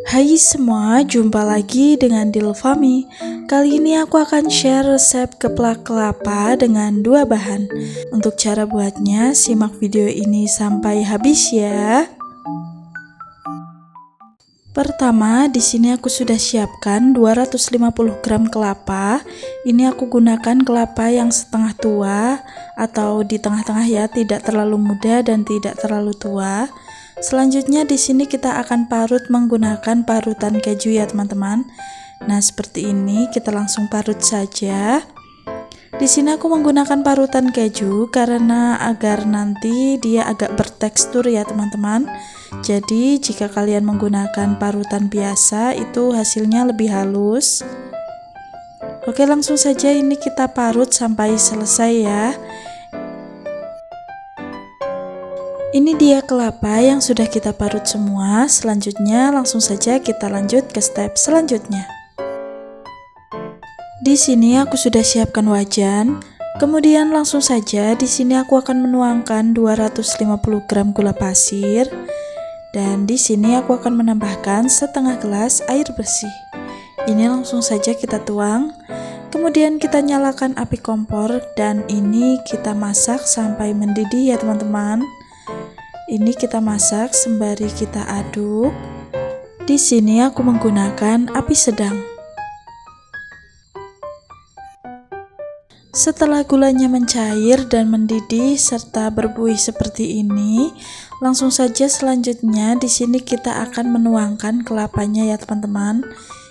Hai semua, jumpa lagi dengan Dilfami. Kali ini aku akan share resep geplak kelapa dengan 2 bahan. Untuk cara buatnya, simak video ini sampai habis ya. Pertama, di sini aku sudah siapkan 250 gram kelapa. Ini aku gunakan kelapa yang setengah tua atau di tengah-tengah ya, tidak terlalu muda dan tidak terlalu tua. Selanjutnya di sini kita akan parut menggunakan parutan keju ya teman-teman. Nah, seperti ini kita langsung parut saja. Di sini aku menggunakan parutan keju karena agar nanti dia agak bertekstur ya teman-teman. Jadi jika kalian menggunakan parutan biasa itu hasilnya lebih halus. Oke, langsung saja ini kita parut sampai selesai ya. Ini dia kelapa yang sudah kita parut semua. Selanjutnya langsung saja kita lanjut ke step selanjutnya. Di sini aku sudah siapkan wajan. Kemudian langsung saja di sini aku akan menuangkan 250 gram gula pasir. Dan di sini aku akan menambahkan setengah gelas air bersih. Ini langsung saja kita tuang. Kemudian kita nyalakan api kompor dan ini kita masak sampai mendidih ya teman-teman. Ini kita masak sembari kita aduk. Di sini aku menggunakan api sedang. Setelah gulanya mencair dan mendidih serta berbuih seperti ini, langsung saja selanjutnya di sini kita akan menuangkan kelapanya ya teman-teman.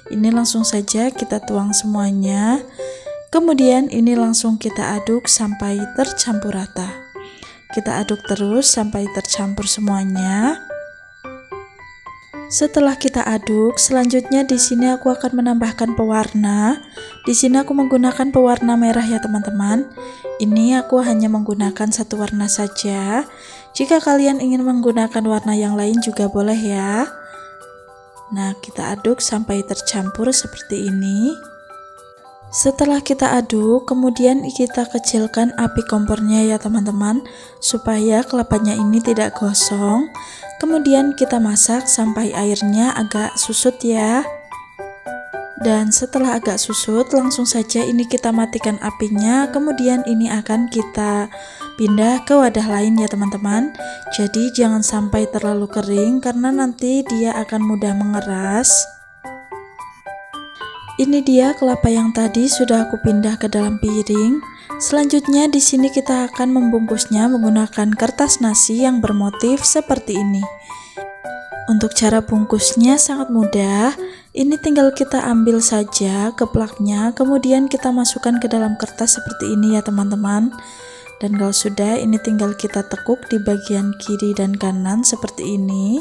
Ini langsung saja kita tuang semuanya. Kemudian ini langsung kita aduk sampai tercampur rata. Kita aduk terus sampai tercampur semuanya. Setelah kita aduk, selanjutnya di sini aku akan menambahkan pewarna. Di sini aku menggunakan pewarna merah ya teman-teman. Ini aku hanya menggunakan satu warna saja. Jika kalian ingin menggunakan warna yang lain juga boleh ya. Nah, kita aduk sampai tercampur seperti ini. Setelah kita aduk, kemudian kita kecilkan api kompornya ya teman-teman, supaya kelapanya ini tidak gosong. Kemudian kita masak sampai airnya agak susut ya. Dan setelah agak susut, langsung saja ini kita matikan apinya. Kemudian ini akan kita pindah ke wadah lain ya teman-teman. Jadi jangan sampai terlalu kering karena nanti dia akan mudah mengeras. Ini dia kelapa yang tadi sudah aku pindah ke dalam piring. Selanjutnya di sini kita akan membungkusnya menggunakan kertas nasi yang bermotif seperti ini. Untuk cara bungkusnya sangat mudah. Ini tinggal kita ambil saja geplaknya, kemudian kita masukkan ke dalam kertas seperti ini ya teman-teman. Dan kalau sudah, ini tinggal kita tekuk di bagian kiri dan kanan seperti ini.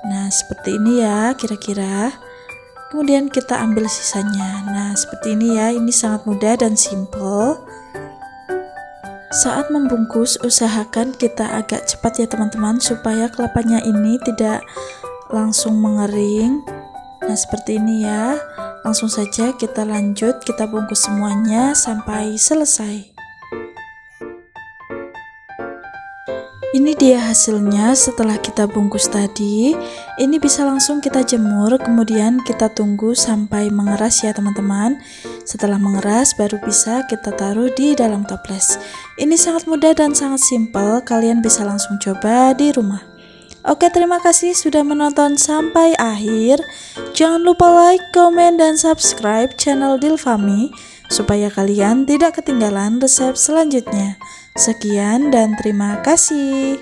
Nah, seperti ini ya kira-kira. Kemudian kita ambil sisanya. Nah, seperti ini ya, ini sangat mudah dan simple. Saat membungkus, usahakan kita agak cepat ya teman-teman, supaya kelapanya ini tidak langsung mengering. Nah, seperti ini ya. Langsung saja kita lanjut, kita bungkus semuanya sampai selesai. Ini dia hasilnya setelah kita bungkus tadi. Ini bisa langsung kita jemur, kemudian kita tunggu sampai mengeras ya teman-teman. Setelah mengeras baru bisa kita taruh di dalam toples. Ini sangat mudah dan sangat simpel, kalian bisa langsung coba di rumah. Oke, terima kasih sudah menonton sampai akhir. Jangan lupa like, komen, dan subscribe channel Dilfami supaya kalian tidak ketinggalan resep selanjutnya. Sekian dan terima kasih.